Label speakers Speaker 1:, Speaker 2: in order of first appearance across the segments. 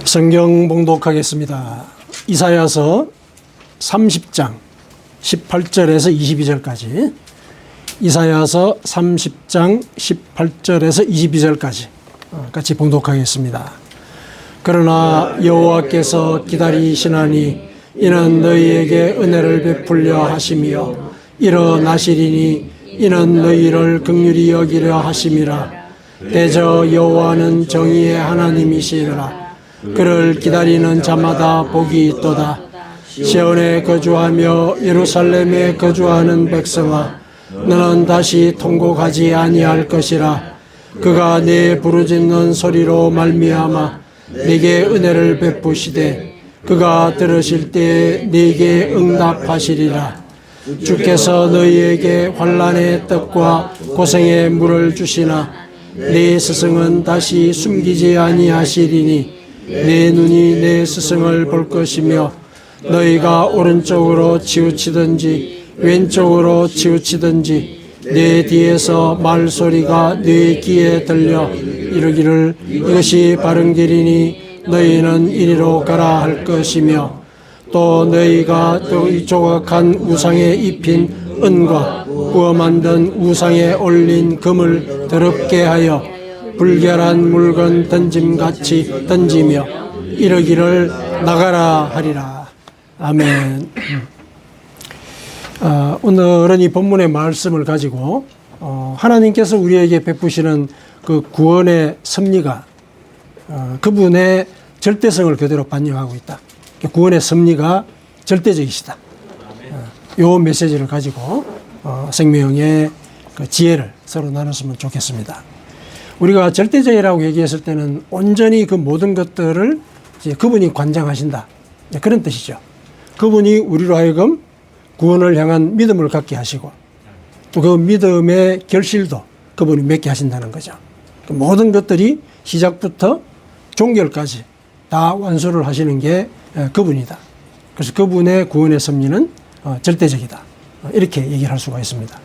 Speaker 1: 성경 봉독하겠습니다. 이사야서 30장 18절에서 22절까지, 이사야서 30장 18절에서 22절까지 같이 봉독하겠습니다. 그러나 여호와께서 기다리시나니 이는 너희에게 은혜를 베풀려 하심이요 일어나시리니 이는 너희를 긍휼히 여기려 하심이라. 대저 여호와는 정의의 하나님이시라. 그를 기다리는 자마다 복이 있도다. 시온에 거주하며 예루살렘에 거주하는 백성아, 너는 다시 통곡하지 아니할 것이라. 그가 내 부르짖는 소리로 말미암아 네게 은혜를 베푸시되 그가 들으실 때에 네게 응답하시리라. 주께서 너희에게 환난의 떡과 고생의 물을 주시나 네 스승은 다시 숨기지 아니하시리니 내 눈이 내 스승을 볼 것이며 너희가 오른쪽으로 치우치든지 왼쪽으로 치우치든지 내 뒤에서 말소리가 네 귀에 들려 이르기를 이것이 바른 길이니 너희는 이리로 가라 할 것이며, 또 너희가 이 조각한 우상에 입힌 은과 구워 만든 우상에 올린 금을 더럽게 하여 불결한 물건 던짐같이 던지며 이르기를 나가라 하리라. 아멘. 오늘은 이 본문의 말씀을 가지고 하나님께서 우리에게 베푸시는 그 구원의 섭리가 그분의 절대성을 그대로 반영하고 있다. 구원의 섭리가 절대적이시다. 이 메시지를 가지고 생명의 그 지혜를 서로 나눴으면 좋겠습니다. 우리가 절대적이라고 얘기했을 때는 온전히 그 모든 것들을 이제 그분이 관장하신다, 그런 뜻이죠. 그분이 우리로 하여금 구원을 향한 믿음을 갖게 하시고 또 그 믿음의 결실도 그분이 맺게 하신다는 거죠. 그 모든 것들이 시작부터 종결까지 다 완수를 하시는 게 그분이다. 그래서 그분의 구원의 섭리는 절대적이다, 이렇게 얘기를 할 수가 있습니다.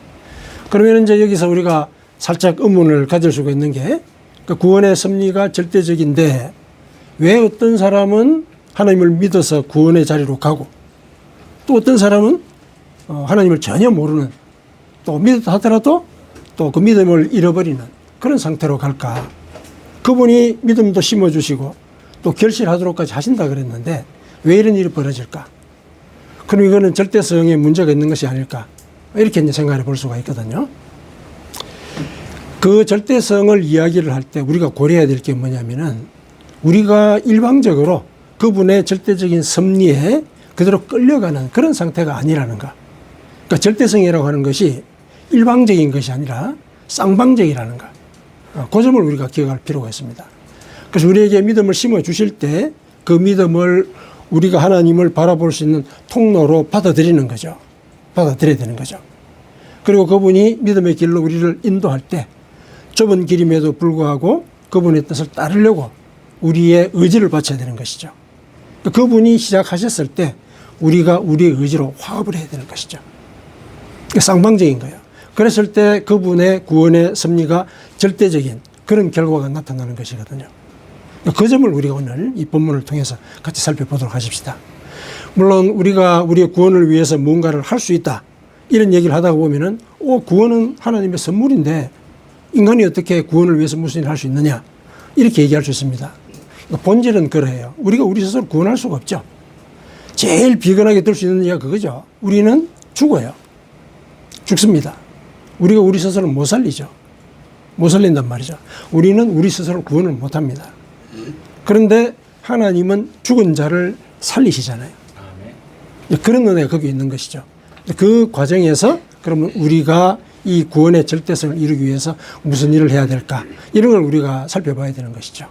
Speaker 1: 그러면 이제 여기서 우리가 살짝 의문을 가질 수가 있는 게, 그 구원의 섭리가 절대적인데 왜 어떤 사람은 하나님을 믿어서 구원의 자리로 가고 또 어떤 사람은 하나님을 전혀 모르는, 또 믿었다 하더라도 또 그 믿음을 잃어버리는 그런 상태로 갈까? 그분이 믿음도 심어주시고 또 결실하도록까지 하신다 그랬는데 왜 이런 일이 벌어질까? 그럼 이거는 절대성에 문제가 있는 것이 아닐까? 이렇게 이제 생각해 볼 수가 있거든요. 그 절대성을 이야기를 할 때 우리가 고려해야 될 게 뭐냐면은, 우리가 일방적으로 그분의 절대적인 섭리에 그대로 끌려가는 그런 상태가 아니라는 거. 그러니까 절대성이라고 하는 것이 일방적인 것이 아니라 쌍방적이라는 거. 그 점을 우리가 기억할 필요가 있습니다. 그래서 우리에게 믿음을 심어 주실 때 그 믿음을 우리가 하나님을 바라볼 수 있는 통로로 받아들이는 거죠. 받아들여야 되는 거죠. 그리고 그분이 믿음의 길로 우리를 인도할 때 좁은 길임에도 불구하고 그분의 뜻을 따르려고 우리의 의지를 바쳐야 되는 것이죠. 그분이 시작하셨을 때 우리가 우리의 의지로 화합을 해야 되는 것이죠. 쌍방적인 거예요. 그랬을 때 그분의 구원의 섭리가 절대적인 그런 결과가 나타나는 것이거든요. 그 점을 우리가 오늘 이 본문을 통해서 같이 살펴보도록 하십시다. 물론 우리가 우리의 구원을 위해서 뭔가를 할 수 있다, 이런 얘기를 하다 보면은 구원은 하나님의 선물인데 인간이 어떻게 구원을 위해서 무슨 일을 할 수 있느냐, 이렇게 얘기할 수 있습니다. 본질은 그래요. 우리가 우리 스스로 구원할 수가 없죠. 제일 비근하게 들 수 있는 이야기가 그거죠. 우리는 죽어요. 죽습니다. 우리가 우리 스스로 못 살리죠. 못 살린단 말이죠. 우리는 우리 스스로 구원을 못 합니다. 그런데 하나님은 죽은 자를 살리시잖아요. 그런 은혜가 거기 있는 것이죠. 그 과정에서 그러면 우리가 이 구원의 절대성을 이루기 위해서 무슨 일을 해야 될까, 이런 걸 우리가 살펴봐야 되는 것이죠.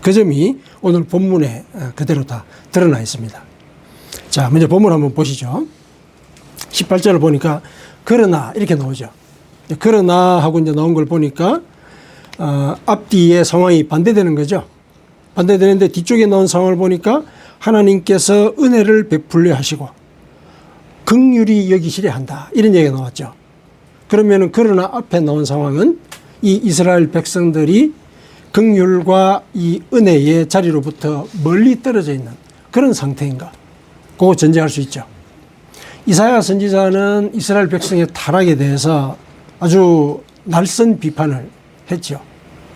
Speaker 1: 그 점이 오늘 본문에 그대로 다 드러나 있습니다. 자, 먼저 본문 한번 보시죠. 18절을 보니까 그러나 이렇게 나오죠. 그러나 하고 이제 나온 걸 보니까 앞뒤의 상황이 반대되는 거죠. 반대되는데 뒤쪽에 나온 상황을 보니까 하나님께서 은혜를 베풀려 하시고 긍휼히 여기시려 한다, 이런 얘기가 나왔죠. 그러면은 그러나 앞에 나온 상황은 이 이스라엘 백성들이 긍휼과 이 은혜의 자리로부터 멀리 떨어져 있는 그런 상태인가? 그거 전제할 수 있죠. 이사야 선지자는 이스라엘 백성의 타락에 대해서 아주 날선 비판을 했죠.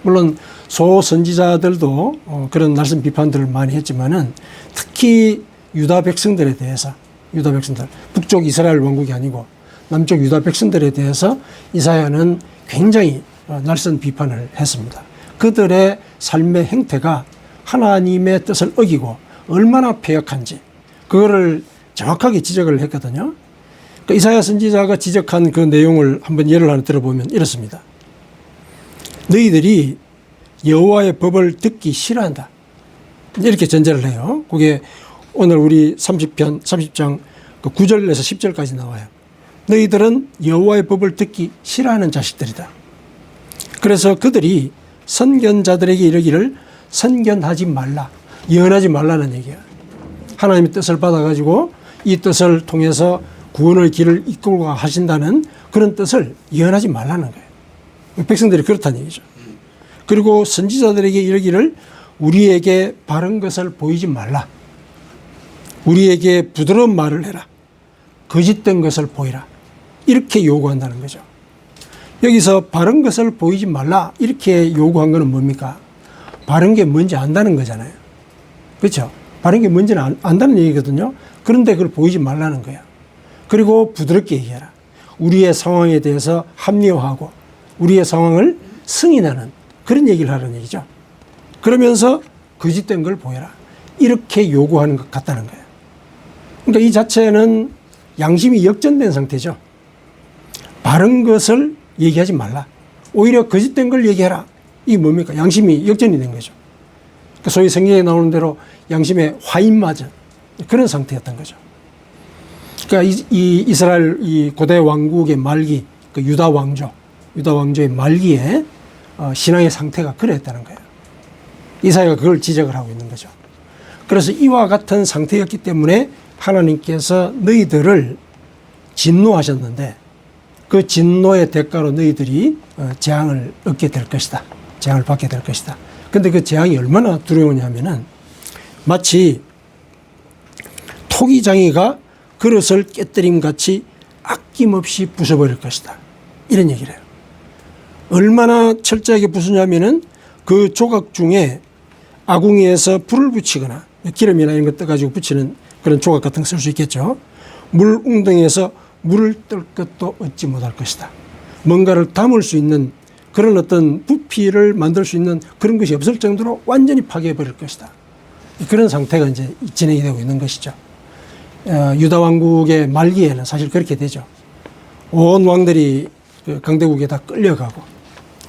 Speaker 1: 물론 소 선지자들도 그런 날선 비판들을 많이 했지만은 특히 유다 백성들에 대해서, 유다 백성들, 북쪽 이스라엘 왕국이 아니고 남쪽 유다 백성들에 대해서 이사야는 굉장히 날선 비판을 했습니다. 그들의 삶의 행태가 하나님의 뜻을 어기고 얼마나 패역한지 그거를 정확하게 지적을 했거든요. 그러니까 이사야 선지자가 지적한 그 내용을 한번 예를 하나 들어보면 이렇습니다. 너희들이 여호와의 법을 듣기 싫어한다. 이렇게 전제를 해요. 그게 오늘 우리 30장 9절에서 10절까지 나와요. 너희들은 여호와의 법을 듣기 싫어하는 자식들이다. 그래서 그들이 선견자들에게 이르기를 선견하지 말라, 예언하지 말라는 얘기야. 하나님의 뜻을 받아가지고 이 뜻을 통해서 구원의 길을 이끌고 하신다는 그런 뜻을 예언하지 말라는 거예요. 백성들이 그렇다는 얘기죠. 그리고 선지자들에게 이르기를 우리에게 바른 것을 보이지 말라. 우리에게 부드러운 말을 해라. 거짓된 것을 보이라. 이렇게 요구한다는 거죠. 여기서 바른 것을 보이지 말라 이렇게 요구한 것은 뭡니까? 바른 게 뭔지 안다는 거잖아요. 그렇죠? 바른 게 뭔지는 안다는 얘기거든요. 그런데 그걸 보이지 말라는 거야. 그리고 부드럽게 얘기해라. 우리의 상황에 대해서 합리화하고 우리의 상황을 승인하는 그런 얘기를 하라는 얘기죠. 그러면서 거짓된 걸 보여라. 이렇게 요구하는 것 같다는 거예요. 그러니까 이 자체는 양심이 역전된 상태죠. 바른 것을 얘기하지 말라. 오히려 거짓된 걸 얘기해라. 이게 뭡니까? 양심이 역전이 된 거죠. 그러니까 소위 성경에 나오는 대로 양심의 화인맞은 그런 상태였던 거죠. 그러니까 이 이스라엘 이 고대 왕국의 말기, 그 유다 왕조의 말기에 신앙의 상태가 그랬다는 거예요. 이사야가 그걸 지적을 하고 있는 거죠. 그래서 이와 같은 상태였기 때문에 하나님께서 너희들을 진노하셨는데 그 진노의 대가로 너희들이 재앙을 얻게 될 것이다. 재앙을 받게 될 것이다. 근데 그 재앙이 얼마나 두려우냐면은 마치 토기장이가 그릇을 깨뜨림 같이 아낌없이 부숴버릴 것이다. 이런 얘기를 해요. 얼마나 철저하게 부수냐면은 그 조각 중에 아궁이에서 불을 붙이거나 기름이나 이런 거 떠가지고 붙이는 그런 조각 같은 거 쓸 수 있겠죠. 물 웅덩이에서 물을 뜰 것도 얻지 못할 것이다. 뭔가를 담을 수 있는 그런 어떤 부피를 만들 수 있는 그런 것이 없을 정도로 완전히 파괴해버릴 것이다. 그런 상태가 이제 진행이 되고 있는 것이죠. 유다 왕국의 말기에는 사실 그렇게 되죠. 온 왕들이 그 강대국에 다 끌려가고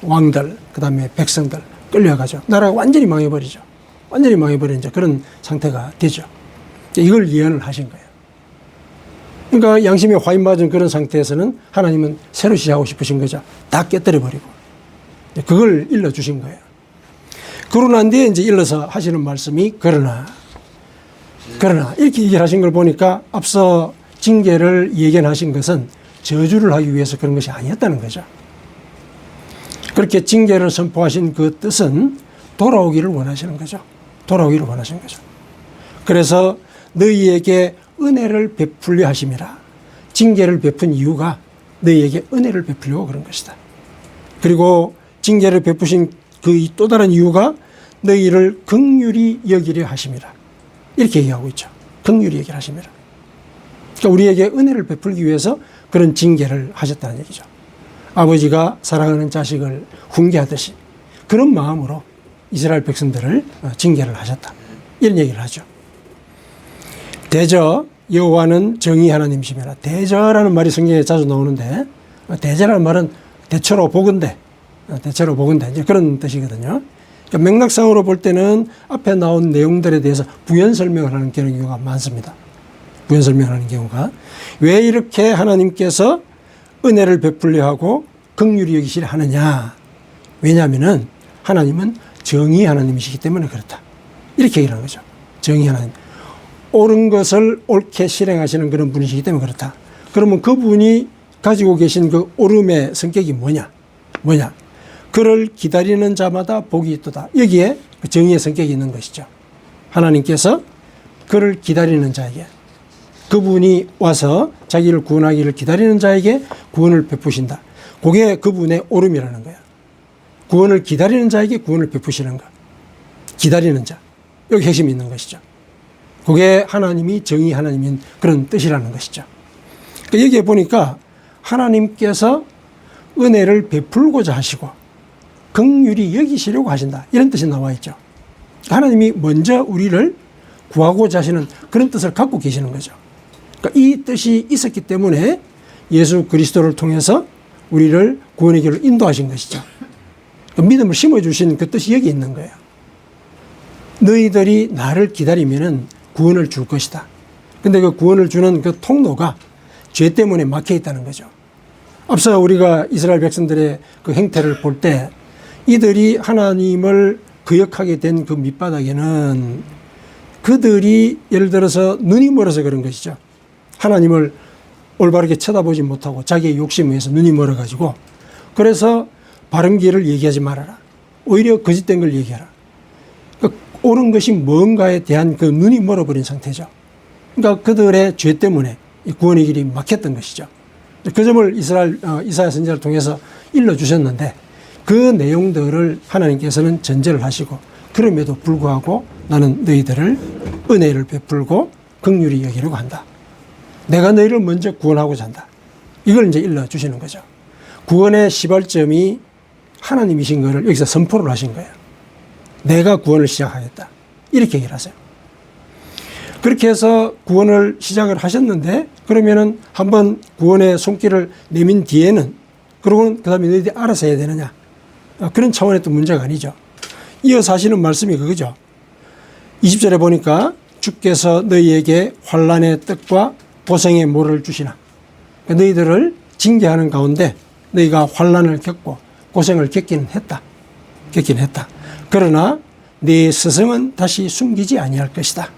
Speaker 1: 왕들, 그 다음에 백성들 끌려가죠. 나라가 완전히 망해버리죠. 완전히 망해버린 이제 그런 상태가 되죠. 이걸 예언을 하신 거예요. 그러니까 양심의 화인 맞은 그런 상태에서는 하나님은 새로 시작하고 싶으신 거죠. 다 깨뜨려버리고. 그걸 일러주신 거예요. 그러고 난 뒤에 이제 일러서 하시는 말씀이 그러나 이렇게 얘기를 하신 걸 보니까 앞서 징계를 예견하신 것은 저주를 하기 위해서 그런 것이 아니었다는 거죠. 그렇게 징계를 선포하신 그 뜻은 돌아오기를 원하시는 거죠. 돌아오기를 원하시는 거죠. 그래서 너희에게 은혜를 베풀려 하심이라. 징계를 베푼 이유가 너희에게 은혜를 베풀려고 그런 것이다. 그리고 징계를 베푸신 그 또 다른 이유가 너희를 긍휼히 여기려 하심이라. 이렇게 얘기하고 있죠. 긍휼히 여기려 하심이라. 그러니까 우리에게 은혜를 베풀기 위해서 그런 징계를 하셨다는 얘기죠. 아버지가 사랑하는 자식을 훈계하듯이 그런 마음으로 이스라엘 백성들을 징계를 하셨다. 이런 얘기를 하죠. 대저 여호와는 정의 하나님이시며 대저라는 말이 성경에 자주 나오는데 대저라는 말은 대처로 보건대 이제 그런 뜻이거든요. 그러니까 맥락상으로 볼 때는 앞에 나온 내용들에 대해서 부연 설명을 하는 경우가 많습니다. 부연 설명하는 경우가 왜 이렇게 하나님께서 은혜를 베풀려 하고 긍휼히 여기시려 하느냐. 왜냐하면은 하나님은 정의 하나님이시기 때문에 그렇다. 이렇게 얘기를 하는 거죠. 정의 하나님. 옳은 것을 옳게 실행하시는 그런 분이시기 때문에 그렇다. 그러면 그분이 가지고 계신 그 옳음의 성격이 뭐냐? 그를 기다리는 자마다 복이 있도다. 여기에 정의의 성격이 있는 것이죠. 하나님께서 그를 기다리는 자에게, 그분이 와서 자기를 구원하기를 기다리는 자에게 구원을 베푸신다. 그게 그분의 오름이라는 거야. 구원을 기다리는 자에게 구원을 베푸시는 것. 기다리는 자. 여기 핵심이 있는 것이죠. 그게 하나님이 정의 하나님인 그런 뜻이라는 것이죠. 그러니까 여기에 보니까 하나님께서 은혜를 베풀고자 하시고 긍휼히 여기시려고 하신다. 이런 뜻이 나와 있죠. 하나님이 먼저 우리를 구하고자 하시는 그런 뜻을 갖고 계시는 거죠. 그러니까 이 뜻이 있었기 때문에 예수 그리스도를 통해서 우리를 구원의 길로 인도하신 것이죠. 그러니까 믿음을 심어주신 그 뜻이 여기 있는 거예요. 너희들이 나를 기다리면은 구원을 줄 것이다. 근데 그 구원을 주는 그 통로가 죄 때문에 막혀 있다는 거죠. 앞서 우리가 이스라엘 백성들의 그 행태를 볼 때 이들이 하나님을 거역하게 된 그 밑바닥에는 그들이 예를 들어서 눈이 멀어서 그런 것이죠. 하나님을 올바르게 쳐다보지 못하고 자기의 욕심에 의해서 눈이 멀어가지고 그래서 바른 길을 얘기하지 말아라. 오히려 거짓된 걸 얘기하라. 그러니까 옳은 것이 뭔가에 대한 그 눈이 멀어버린 상태죠. 그러니까 그들의 죄 때문에 이 구원의 길이 막혔던 것이죠. 그 점을 이사야 선지자를 통해서 일러주셨는데 그 내용들을 하나님께서는 전제를 하시고 그럼에도 불구하고 나는 너희들을 은혜를 베풀고 긍휼히 여기려고 한다. 내가 너희를 먼저 구원하고자 한다. 이걸 이제 일러주시는 거죠. 구원의 시발점이 하나님이신 것을 여기서 선포를 하신 거예요. 내가 구원을 시작하겠다. 이렇게 얘기를 하세요. 그렇게 해서 구원을 시작을 하셨는데 그러면은 한번 구원의 손길을 내민 뒤에는 그러고는 그 다음에 너희들이 알아서 해야 되느냐. 그런 차원의 또 문제가 아니죠. 이어서 하시는 말씀이 그거죠. 20절에 보니까 주께서 너희에게 환난의 뜻과 고생의 모를 주시나. 그러니까 너희들을 징계하는 가운데 너희가 환난을 겪고 고생을 겪기는 했다. 그러나 네 스승은 다시 숨기지 아니할 것이다.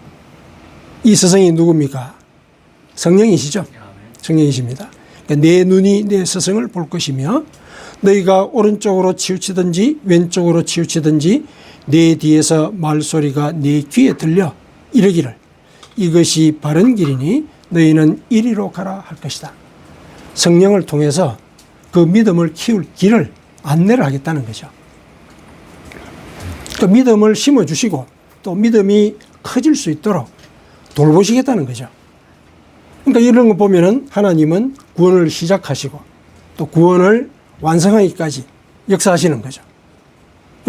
Speaker 1: 이 스승이 누굽니까? 성령이시죠. 성령이십니다. 그러니까 내 눈이 내 스승을 볼 것이며 너희가 오른쪽으로 치우치든지 왼쪽으로 치우치든지 내 뒤에서 말소리가 네 귀에 들려 이르기를 이것이 바른 길이니 너희는 이리로 가라 할 것이다. 성령을 통해서 그 믿음을 키울 길을 안내를 하겠다는 거죠. 그 믿음을 심어주시고 또 믿음이 커질 수 있도록 돌보시겠다는 거죠. 그러니까 이런 거 보면은 하나님은 구원을 시작하시고 또 구원을 완성하기까지 역사하시는 거죠.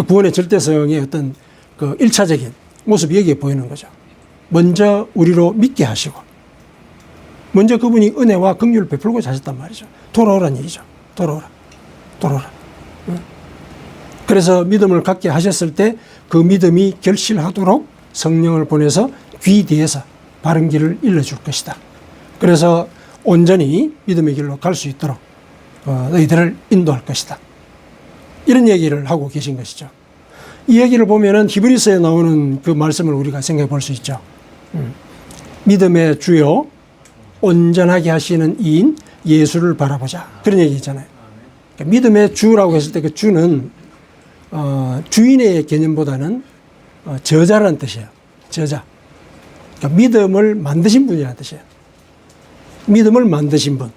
Speaker 1: 구원의 절대성의 어떤 그 1차적인 모습이 여기에 보이는 거죠. 먼저 우리로 믿게 하시고 먼저 그분이 은혜와 긍휼을 베풀고자 하셨단 말이죠. 돌아오라는 얘기죠. 돌아오라. 그래서 믿음을 갖게 하셨을 때 그 믿음이 결실하도록 성령을 보내서 귀 뒤에서 바른 길을 일러줄 것이다. 그래서 온전히 믿음의 길로 갈 수 있도록 너희들을 인도할 것이다. 이런 얘기를 하고 계신 것이죠. 이 얘기를 보면은 히브리서에 나오는 그 말씀을 우리가 생각해 볼 수 있죠. 믿음의 주요 온전하게 하시는 이인 예수를 바라보자. 그런 얘기 있잖아요. 그러니까 믿음의 주라고 했을 때 그 주는 주인의 개념보다는 저자라는 뜻이에요. 저자. 그러니까 믿음을 만드신 분이라는 뜻이에요. 믿음을 만드신 분.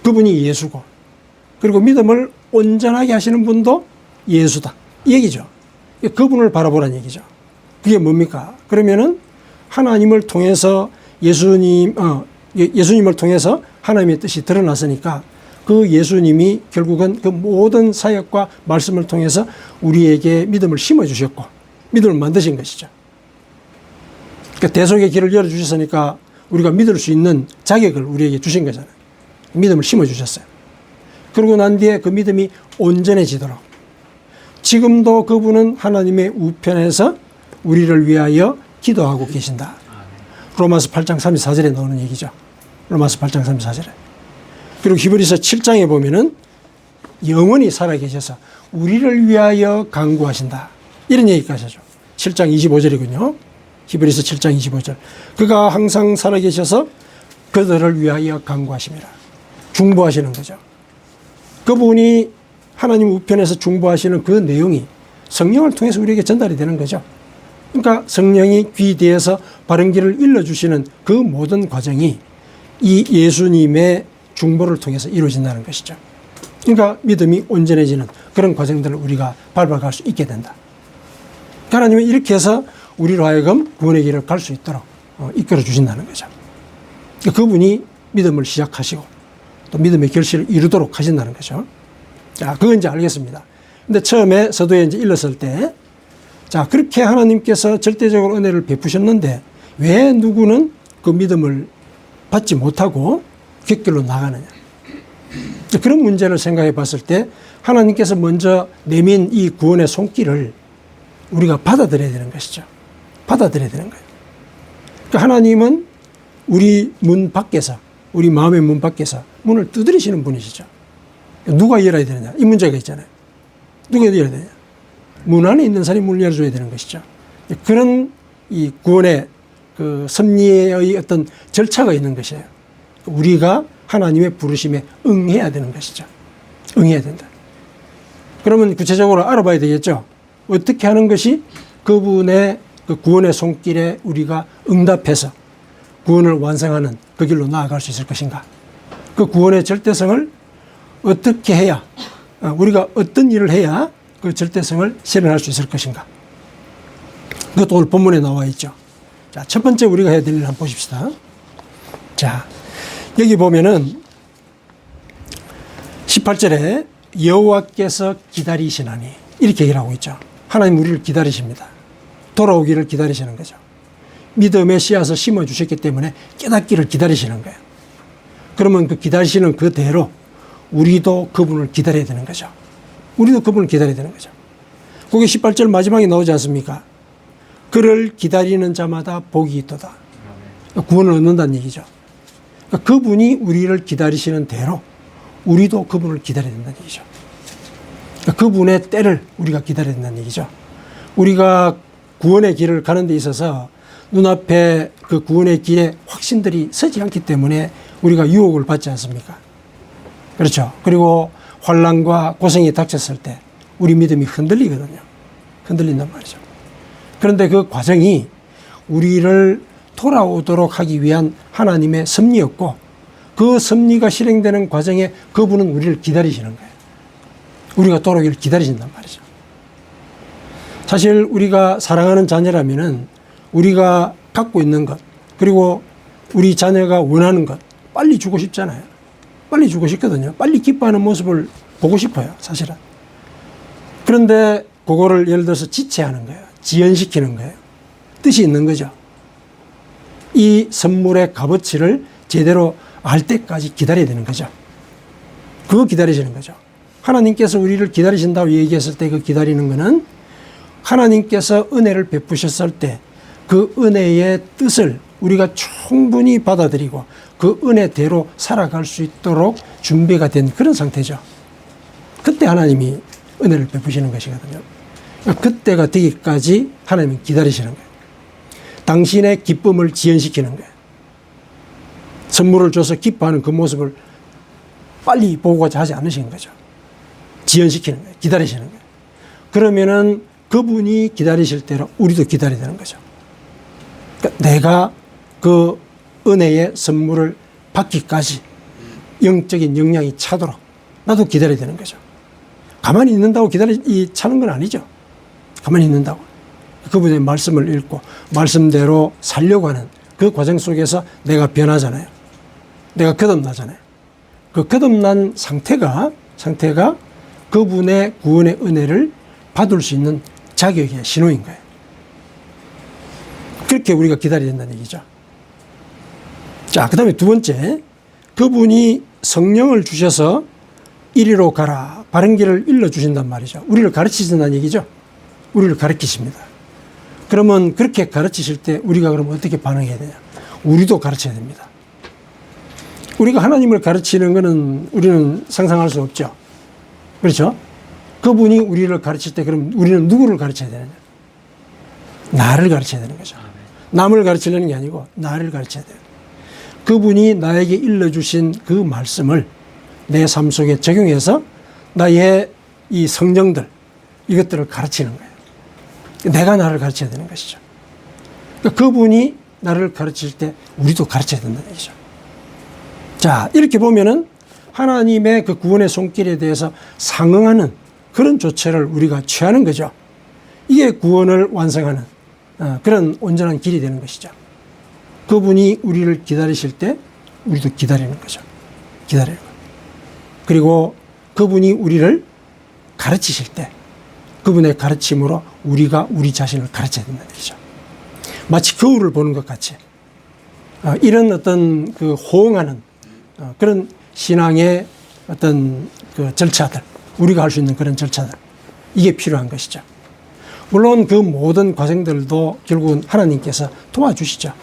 Speaker 1: 그분이 예수고 그리고 믿음을 온전하게 하시는 분도 예수다. 이 얘기죠. 그분을 바라보라는 얘기죠. 그게 뭡니까? 그러면은 하나님을 통해서 예수님을 통해서 하나님의 뜻이 드러났으니까 그 예수님이 결국은 그 모든 사역과 말씀을 통해서 우리에게 믿음을 심어주셨고 믿음을 만드신 것이죠. 그러니까 대속의 길을 열어주셨으니까 우리가 믿을 수 있는 자격을 우리에게 주신 거잖아요. 믿음을 심어주셨어요. 그러고 난 뒤에 그 믿음이 온전해지도록 지금도 그분은 하나님의 우편에서 우리를 위하여 기도하고 계신다. 로마서 8장 34절에 나오는 얘기죠. 로마서 8장 34절에. 그리고 히브리서 7장에 보면은 영원히 살아계셔서 우리를 위하여 간구하신다. 이런 얘기까지 하죠. 7장 25절이군요. 히브리서 7장 25절. 그가 항상 살아계셔서 그들을 위하여 간구하심이라. 중보하시는 거죠. 그분이 하나님 우편에서 중보하시는 그 내용이 성령을 통해서 우리에게 전달이 되는 거죠. 그러니까 성령이 귀대에서 바른 길을 일러주시는 그 모든 과정이 이 예수님의 중보를 통해서 이루어진다는 것이죠. 그러니까 믿음이 온전해지는 그런 과정들을 우리가 밟아갈 수 있게 된다. 하나님은 이렇게 해서 우리로 하여금 구원의 길을 갈 수 있도록 이끌어 주신다는 거죠. 그분이 믿음을 시작하시고 또 믿음의 결실을 이루도록 하신다는 거죠. 자, 그건 이제 알겠습니다. 근데 처음에 서두에 이제 일렀을 때, 자, 그렇게 하나님께서 절대적으로 은혜를 베푸셨는데 왜 누구는 그 믿음을 받지 못하고 객길로 나가느냐. 그런 문제를 생각해 봤을 때 하나님께서 먼저 내민 이 구원의 손길을 우리가 받아들여야 되는 것이죠. 받아들여야 되는 거예요. 그러니까 하나님은 우리 문 밖에서, 우리 마음의 문 밖에서 문을 두드리시는 분이시죠. 누가 열어야 되느냐. 이 문제가 있잖아요. 누가 열어야 되느냐. 문 안에 있는 사람이 문을 열어줘야 되는 것이죠. 그런 이 구원의 그 섭리의 어떤 절차가 있는 것이에요. 우리가 하나님의 부르심에 응해야 되는 것이죠. 응해야 된다. 그러면 구체적으로 알아봐야 되겠죠. 어떻게 하는 것이 그분의 그 구원의 손길에 우리가 응답해서 구원을 완성하는 그 길로 나아갈 수 있을 것인가. 그 구원의 절대성을 어떻게 해야, 우리가 어떤 일을 해야 그 절대성을 실현할 수 있을 것인가. 그것도 오늘 본문에 나와 있죠. 자, 첫 번째 우리가 해야 될 일을 한번 보십시다. 자, 여기 보면은 18절에 여호와께서 기다리시나니 이렇게 얘기를 하고 있죠. 하나님 우리를 기다리십니다. 돌아오기를 기다리시는 거죠. 믿음의 씨앗을 심어주셨기 때문에 깨닫기를 기다리시는 거예요. 그러면 그 기다리시는 그대로 우리도 그분을 기다려야 되는 거죠. 우리도 그분을 기다려야 되는 거죠. 그게 18절 마지막에 나오지 않습니까? 그를 기다리는 자마다 복이 있도다. 구원을 얻는다는 얘기죠. 그분이 우리를 기다리시는 대로 우리도 그분을 기다려야 된다는 얘기죠. 그분의 때를 우리가 기다려야 된다는 얘기죠. 우리가 구원의 길을 가는 데 있어서 눈앞에 그 구원의 길에 확신들이 서지 않기 때문에 우리가 유혹을 받지 않습니까? 그렇죠. 그리고 환난과 고생이 닥쳤을 때 우리 믿음이 흔들리거든요. 흔들린단 말이죠. 그런데 그 과정이 우리를 돌아오도록 하기 위한 하나님의 섭리였고 그 섭리가 실행되는 과정에 그분은 우리를 기다리시는 거예요. 우리가 돌아오기를 기다리신단 말이죠. 사실 우리가 사랑하는 자녀라면은 우리가 갖고 있는 것 그리고 우리 자녀가 원하는 것 빨리 주고 싶잖아요. 빨리 주고 싶거든요. 빨리 기뻐하는 모습을 보고 싶어요. 사실은. 그런데 그거를 예를 들어서 지체하는 거예요. 지연시키는 거예요. 뜻이 있는 거죠. 이 선물의 값어치를 제대로 알 때까지 기다려야 되는 거죠. 그거 기다리시는 거죠. 하나님께서 우리를 기다리신다고 얘기했을 때 그 기다리는 거는 하나님께서 은혜를 베푸셨을 때 그 은혜의 뜻을 우리가 충분히 받아들이고 그 은혜대로 살아갈 수 있도록 준비가 된 그런 상태죠. 그때 하나님이 은혜를 베푸시는 것이거든요. 그때가 되기까지 하나님은 기다리시는 거예요. 당신의 기쁨을 지연시키는 거예요. 선물을 줘서 기뻐하는 그 모습을 빨리 보고자 하지 않으시는 거죠. 지연시키는 거예요. 기다리시는 거예요. 그러면은 그분이 기다리실 대로 우리도 기다려야 되는 거죠. 그러니까 내가 그 은혜의 선물을 받기까지 영적인 역량이 차도록 나도 기다려야 되는 거죠. 가만히 있는다고 차는 건 아니죠. 가만히 있는다고. 그분의 말씀을 읽고 말씀대로 살려고 하는 그 과정 속에서 내가 변하잖아요. 내가 거듭나잖아요. 그 거듭난 상태가 그분의 구원의 은혜를 받을 수 있는 자격의 신호인 거예요. 그렇게 우리가 기다려야 된다는 얘기죠. 자, 그 다음에 두 번째, 그분이 성령을 주셔서 이리로 가라, 바른 길을 일러주신단 말이죠. 우리를 가르치신다는 얘기죠. 우리를 가르치십니다. 그러면 그렇게 가르치실 때 우리가 그럼 어떻게 반응해야 되냐? 우리도 가르쳐야 됩니다. 우리가 하나님을 가르치는 것은 우리는 상상할 수 없죠. 그렇죠? 그분이 우리를 가르칠 때 그럼 우리는 누구를 가르쳐야 되느냐? 나를 가르쳐야 되는 거죠. 남을 가르치려는 게 아니고 나를 가르쳐야 돼요. 그분이 나에게 일러주신 그 말씀을 내 삶 속에 적용해서 나의 이 성령들 이것들을 가르치는 거예요. 내가 나를 가르쳐야 되는 것이죠. 그러니까 그분이 나를 가르칠 때 우리도 가르쳐야 된다는 얘기죠. 자, 이렇게 보면은 하나님의 그 구원의 손길에 대해서 상응하는 그런 조처를 우리가 취하는 거죠. 이게 구원을 완성하는 그런 온전한 길이 되는 것이죠. 그분이 우리를 기다리실 때 우리도 기다리는 거죠. 기다리는 거예요. 그리고 그분이 우리를 가르치실 때 그분의 가르침으로 우리가 우리 자신을 가르쳐야 된다는 얘기죠. 마치 거울을 보는 것 같이 이런 어떤 그 호응하는 그런 신앙의 어떤 그 절차들, 우리가 할 수 있는 그런 절차들, 이게 필요한 것이죠. 물론 그 모든 과정들도 결국은 하나님께서 도와주시죠.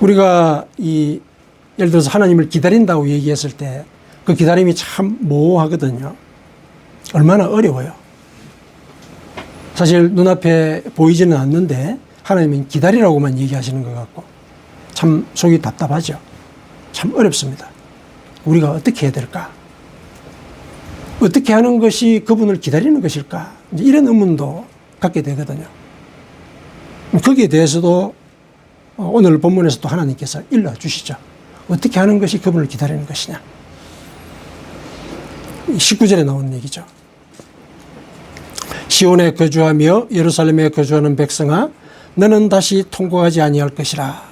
Speaker 1: 우리가 예를 들어서 하나님을 기다린다고 얘기했을 때 그 기다림이 참 모호하거든요. 얼마나 어려워요. 사실 눈앞에 보이지는 않는데 하나님은 기다리라고만 얘기하시는 것 같고 참 속이 답답하죠. 참 어렵습니다. 우리가 어떻게 해야 될까? 어떻게 하는 것이 그분을 기다리는 것일까? 이런 의문도 갖게 되거든요. 거기에 대해서도 오늘 본문에서도 하나님께서 일러주시죠. 어떻게 하는 것이 그분을 기다리는 것이냐. 19절에 나오는 얘기죠. 시온에 거주하며 예루살렘에 거주하는 백성아, 너는 다시 통곡하지 아니할 것이라.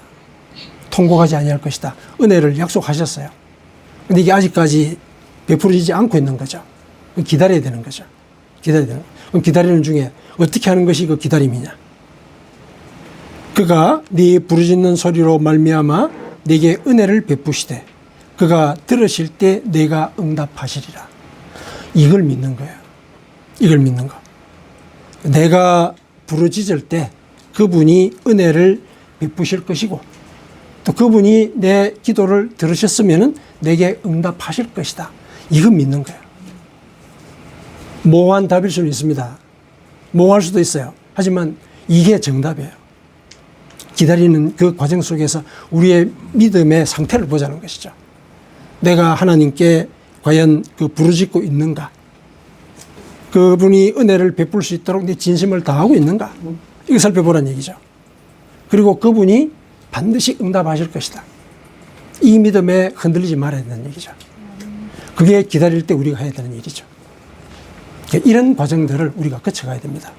Speaker 1: 통곡하지 아니할 것이다. 은혜를 약속하셨어요. 근데 이게 아직까지 베풀어지지 않고 있는 거죠. 기다려야 되는 거죠. 기다려야 되는. 그럼 기다리는 중에 어떻게 하는 것이 그 기다림이냐? 그가 네 부르짖는 소리로 말미암아 네게 은혜를 베푸시되 그가 들으실 때 네가 응답하시리라. 이걸 믿는 거예요. 이걸 믿는 거. 내가 부르짖을 때 그분이 은혜를 베푸실 것이고 또 그분이 내 기도를 들으셨으면 내게 응답하실 것이다. 이거 믿는 거예요. 모호한 답일 수는 있습니다. 모호할 수도 있어요. 하지만 이게 정답이에요. 기다리는 그 과정 속에서 우리의 믿음의 상태를 보자는 것이죠. 내가 하나님께 과연 그 부르짖고 있는가? 그분이 은혜를 베풀 수 있도록 내 진심을 다하고 있는가? 이거 살펴보라는 얘기죠. 그리고 그분이 반드시 응답하실 것이다. 이 믿음에 흔들리지 말아야 된다는 얘기죠. 그게 기다릴 때 우리가 해야 되는 일이죠. 이런 과정들을 우리가 거쳐가야 됩니다.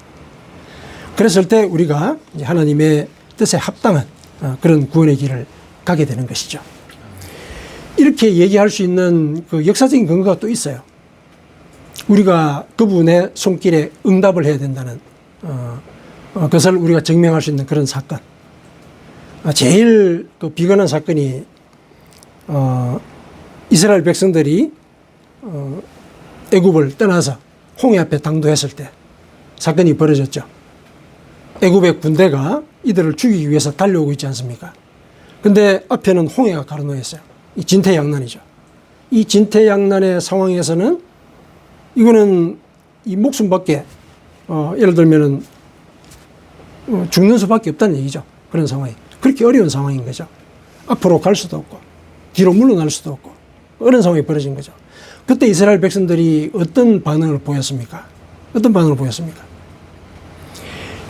Speaker 1: 그랬을 때 우리가 하나님의 뜻에 합당한 그런 구원의 길을 가게 되는 것이죠. 이렇게 얘기할 수 있는 그 역사적인 근거가 또 있어요. 우리가 그분의 손길에 응답을 해야 된다는 그것을 우리가 증명할 수 있는 그런 사건. 제일 그 비관한 사건이 이스라엘 백성들이 애굽을 떠나서 홍해 앞에 당도했을 때 사건이 벌어졌죠. 애굽의 군대가 이들을 죽이기 위해서 달려오고 있지 않습니까? 근데 앞에는 홍해가 가로놓여 있어요. 이 진퇴양난이죠. 이 진퇴양난의 상황에서는 이거는 이 목숨밖에 예를 들면은 죽는 수밖에 없다는 얘기죠. 그런 상황이. 그렇게 어려운 상황인 거죠. 앞으로 갈 수도 없고 뒤로 물러날 수도 없고 그런 상황이 벌어진 거죠. 그때 이스라엘 백성들이 어떤 반응을 보였습니까? 어떤 반응을 보였습니까?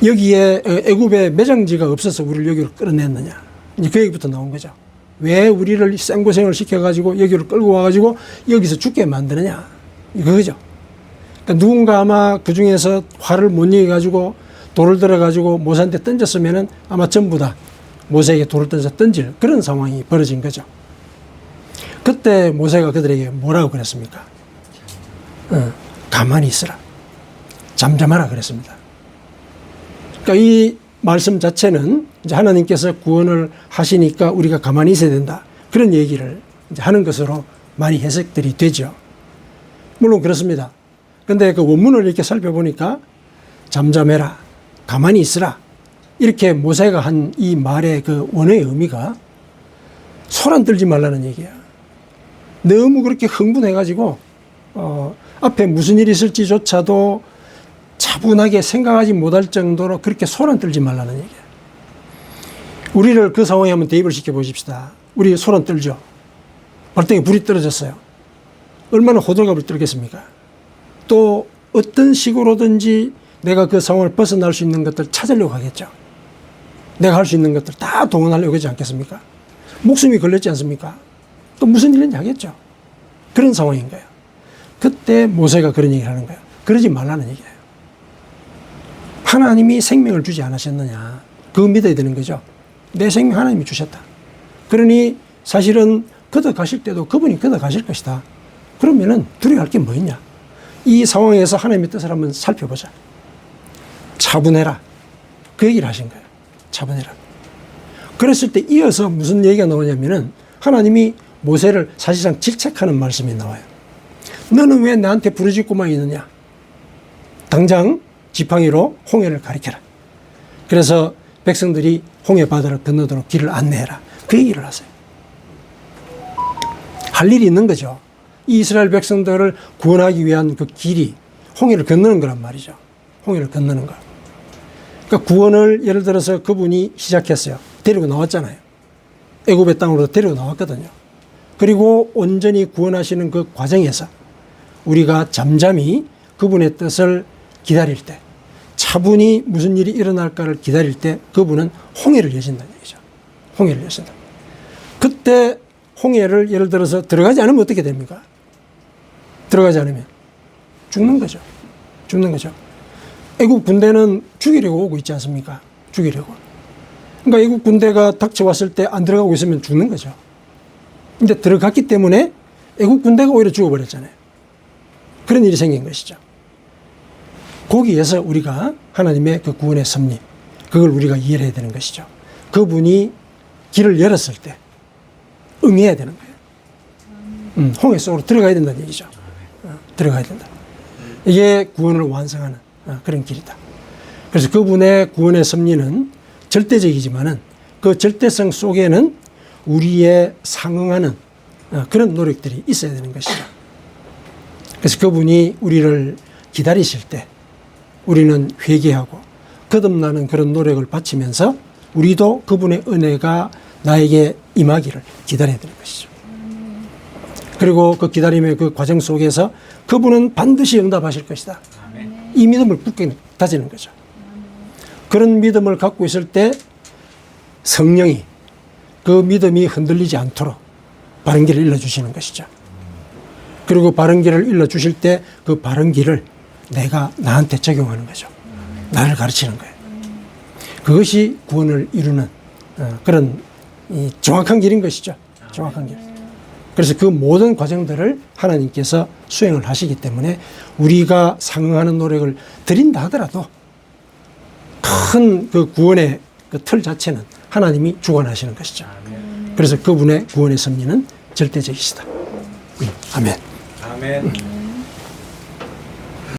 Speaker 1: 여기에 애굽에 매장지가 없어서 우리를 여기로 끌어냈느냐. 이제 그 얘기부터 나온 거죠. 왜 우리를 생고생을 시켜가지고 여기로 끌고 와가지고 여기서 죽게 만드느냐. 이거죠. 그러니까 누군가 아마 그 중에서 화를 못 이겨가지고 돌을 들어가지고 모세한테 던졌으면은 아마 전부 다 모세에게 돌을 던져 던질 그런 상황이 벌어진 거죠. 그때 모세가 그들에게 뭐라고 그랬습니까? 가만히 있으라. 잠잠하라 그랬습니다. 그러니까 이 말씀 자체는 이제 하나님께서 구원을 하시니까 우리가 가만히 있어야 된다. 그런 얘기를 이제 하는 것으로 많이 해석들이 되죠. 물론 그렇습니다. 근데 그 원문을 이렇게 살펴보니까 잠잠해라. 가만히 있으라. 이렇게 모세가 한 이 말의 그 원어의 의미가 소란 떨지 말라는 얘기야. 너무 그렇게 흥분해가지고 앞에 무슨 일이 있을지조차도 차분하게 생각하지 못할 정도로 그렇게 소란 떨지 말라는 얘기야. 우리를 그 상황에 한번 대입을 시켜 보십시다. 우리 소란 떨죠. 발등에 불이 떨어졌어요. 얼마나 호들갑을 떨겠습니까? 또 어떤 식으로든지 내가 그 상황을 벗어날 수 있는 것들 찾으려고 하겠죠. 내가 할 수 있는 것들 다 동원하려고 하지 않겠습니까? 목숨이 걸렸지 않습니까? 또 무슨 일인지 하겠죠. 그런 상황인 거예요. 그때 모세가 그런 얘기를 하는 거예요. 그러지 말라는 얘기예요. 하나님이 생명을 주지 않으셨느냐. 그거 믿어야 되는 거죠. 내 생명 하나님이 주셨다. 그러니 사실은 걷어가실 때도 그분이 걷어가실 것이다. 그러면은 두려워할 게 뭐 있냐. 이 상황에서 하나님의 뜻을 한번 살펴보자. 차분해라. 그 얘기를 하신 거예요. 차분해라. 그랬을 때 이어서 무슨 얘기가 나오냐면은 하나님이 모세를 사실상 질책하는 말씀이 나와요. 너는 왜 나한테 부르짖고만 있느냐. 당장 지팡이로 홍해를 가리켜라. 그래서 백성들이 홍해 바다를 건너도록 길을 안내해라. 그 얘기를 하세요. 할 일이 있는 거죠. 이 이스라엘 백성들을 구원하기 위한 그 길이 홍해를 건너는 거란 말이죠. 홍해를 건너는 거. 그러니까 구원을 예를 들어서 그분이 시작했어요. 데리고 나왔잖아요. 애굽의 땅으로 데리고 나왔거든요. 그리고 온전히 구원하시는 그 과정에서 우리가 잠잠히 그분의 뜻을 기다릴 때, 차분히 무슨 일이 일어날까를 기다릴 때 그분은 홍해를 여신다는 얘기죠. 홍해를 여신다. 그때 홍해를 예를 들어서 들어가지 않으면 어떻게 됩니까? 들어가지 않으면 죽는 거죠. 죽는 거죠. 애국 군대는 죽이려고 오고 있지 않습니까? 죽이려고. 그러니까 애국 군대가 닥쳐왔을 때 안 들어가고 있으면 죽는 거죠. 근데 들어갔기 때문에 애국 군대가 오히려 죽어버렸잖아요. 그런 일이 생긴 것이죠. 거기에서 우리가 하나님의 그 구원의 섭리, 그걸 우리가 이해를 해야 되는 것이죠. 그분이 길을 열었을 때 응해야 되는 거예요. 홍해 속으로 들어가야 된다는 얘기죠. 들어가야 된다. 이게 구원을 완성하는 그런 길이다. 그래서 그분의 구원의 섭리는 절대적이지만은 그 절대성 속에는 우리의 상응하는 그런 노력들이 있어야 되는 것이죠. 그래서 그분이 우리를 기다리실 때 우리는 회개하고 거듭나는 그런 노력을 바치면서 우리도 그분의 은혜가 나에게 임하기를 기다려야 되는 것이죠. 그리고 그 기다림의 그 과정 속에서 그분은 반드시 응답하실 것이다. 이 믿음을 굳게 다지는 거죠. 그런 믿음을 갖고 있을 때 성령이 그 믿음이 흔들리지 않도록 바른 길을 일러주시는 것이죠. 그리고 바른 길을 일러주실 때 그 바른 길을 내가 나한테 적용하는 거죠. 나를 가르치는 거예요. 그것이 구원을 이루는 그런 정확한 길인 것이죠. 정확한 길. 그래서 그 모든 과정들을 하나님께서 수행을 하시기 때문에 우리가 상응하는 노력을 드린다 하더라도 큰 그 구원의 그 틀 자체는 하나님이 주관하시는 것이죠. 그래서 그분의 구원의 섭리는 절대적이시다. 아멘.
Speaker 2: 아멘.